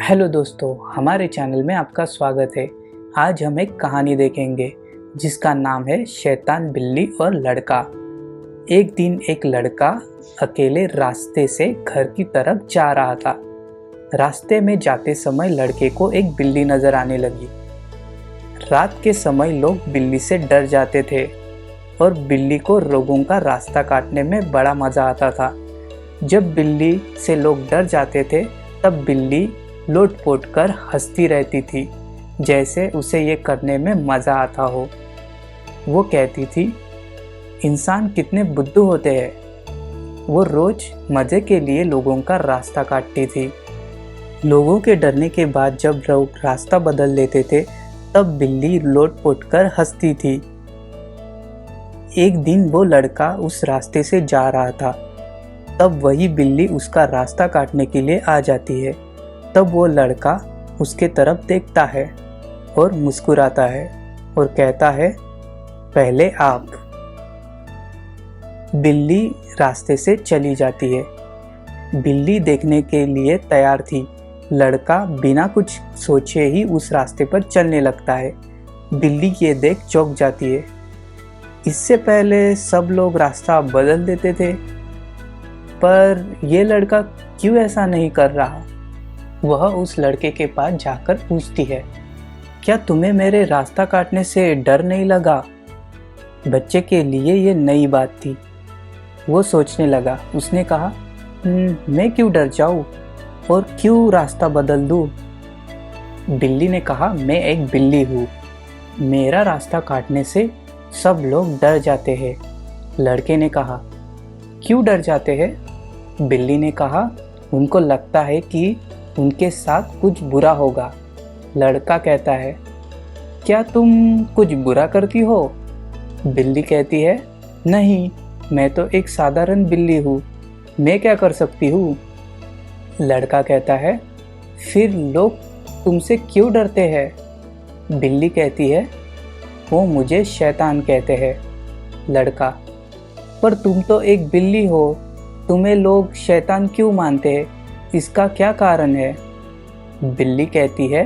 Hello दोस्तों, हमारे channel में आपका स्वागत है। आज हम एक कहानी देखेंगे जिसका नाम है शैतान बिल्ली और लड़का। एक दिन एक लड़का अकेले रास्ते से घर की तरफ जा रहा था। रास्ते में जाते समय लड़के को एक बिल्ली नजर आने लगी। रात के समय लोग बिल्ली से डर जाते थे और बिल्ली को लोगों का रास्ता काटने में बड़ा मज़ा आता था। जब बिल्ली से लोग डर जाते थे तब बिल्ली लोट-पोट कर हंसती रहती थी, जैसे उसे ये करने में मज़ा आता हो। वो कहती थी, इंसान कितने बुद्धू होते हैं। वो रोज़ मज़े के लिए लोगों का रास्ता काटती थी। लोगों के डरने के बाद जब लोग रास्ता बदल लेते थे तब बिल्ली लोट-पोट कर हंसती थी। एक दिन वो लड़का उस रास्ते से जा रहा था, तब वही बिल्ली उसका रास्ता काटने के लिए आ जाती है। तब वो लड़का उसके तरफ देखता है और मुस्कुराता है और कहता है, पहले आप। बिल्ली रास्ते से चली जाती है। बिल्ली देखने के लिए तैयार थी। लड़का बिना कुछ सोचे ही उस रास्ते पर चलने लगता है। बिल्ली ये देख चौंक जाती है। इससे पहले सब लोग रास्ता बदल देते थे, पर ये लड़का क्यों ऐसा नहीं कर रहा? वह उस लड़के के पास जाकर पूछती है, क्या तुम्हें मेरे रास्ता काटने से डर नहीं लगा? बच्चे के लिए ये नई बात थी। वो सोचने लगा। उसने कहा, मैं क्यों डर जाऊं और क्यों रास्ता बदल दूं? बिल्ली ने कहा, मैं एक बिल्ली हूँ। मेरा रास्ता काटने से सब लोग डर जाते हैं। लड़के ने कहा, क्यों डर जाते हैं? बिल्ली ने कहा, उनको लगता है कि उनके साथ कुछ बुरा होगा। लड़का कहता है, क्या तुम कुछ बुरा करती हो? बिल्ली कहती है, नहीं, मैं तो एक साधारण बिल्ली हूँ, मैं क्या कर सकती हूँ? लड़का कहता है, फिर लोग तुमसे क्यों डरते हैं? बिल्ली कहती है, वो मुझे शैतान कहते हैं। लड़का, पर तुम तो एक बिल्ली हो, तुम्हें लोग शैतान क्यों मानते हैं? इसका क्या कारण है? बिल्ली कहती है,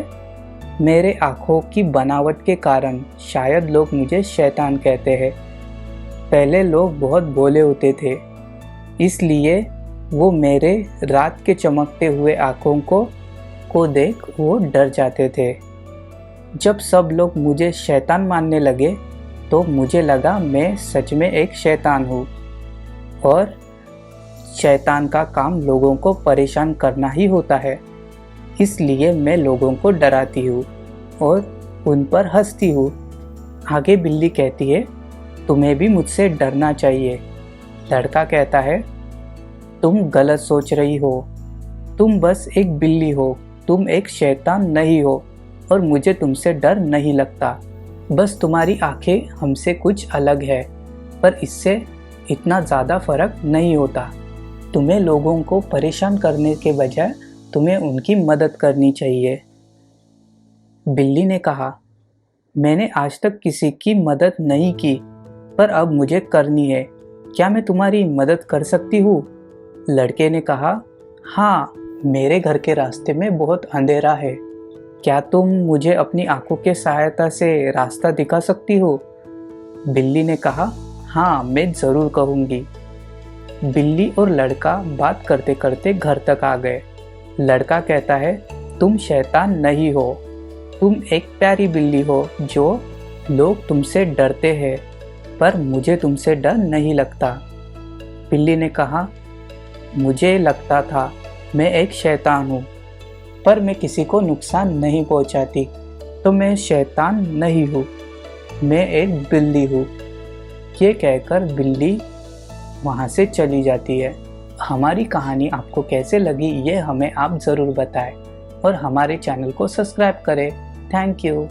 मेरे आँखों की बनावट के कारण शायद लोग मुझे शैतान कहते हैं। पहले लोग बहुत भोले होते थे, इसलिए वो मेरे रात के चमकते हुए आँखों को देख वो डर जाते थे। जब सब लोग मुझे शैतान मानने लगे तो मुझे लगा मैं सच में एक शैतान हूँ और शैतान का काम लोगों को परेशान करना ही होता है। इसलिए मैं लोगों को डराती हूँ और उन पर हंसती हूँ। आगे बिल्ली कहती है, तुम्हें भी मुझसे डरना चाहिए। लड़का कहता है, तुम गलत सोच रही हो। तुम बस एक बिल्ली हो, तुम एक शैतान नहीं हो और मुझे तुमसे डर नहीं लगता। बस तुम्हारी आंखें हमसे कुछ अलग है, पर इससे इतना ज़्यादा फर्क नहीं होता। तुम्हें लोगों को परेशान करने के बजाय तुम्हें उनकी मदद करनी चाहिए। बिल्ली ने कहा, मैंने आज तक किसी की मदद नहीं की, पर अब मुझे करनी है। क्या मैं तुम्हारी मदद कर सकती हूँ? लड़के ने कहा, हाँ, मेरे घर के रास्ते में बहुत अंधेरा है। क्या तुम मुझे अपनी आंखों के सहायता से रास्ता दिखा सकती हो? बिल्ली ने कहा, हाँ, मैं ज़रूर कहूँगी। बिल्ली और लड़का बात करते करते घर तक आ गए। लड़का कहता है, तुम शैतान नहीं हो, तुम एक प्यारी बिल्ली हो जो लोग तुमसे डरते हैं, पर मुझे तुमसे डर नहीं लगता। बिल्ली ने कहा, मुझे लगता था मैं एक शैतान हूँ, पर मैं किसी को नुकसान नहीं पहुँचाती, तो मैं शैतान नहीं हूँ, मैं एक बिल्ली हूँ। ये कहकर बिल्ली वहाँ से चली जाती है। हमारी कहानी आपको कैसे लगी ये हमें आप ज़रूर बताएं और हमारे चैनल को सब्सक्राइब करें। Thank you.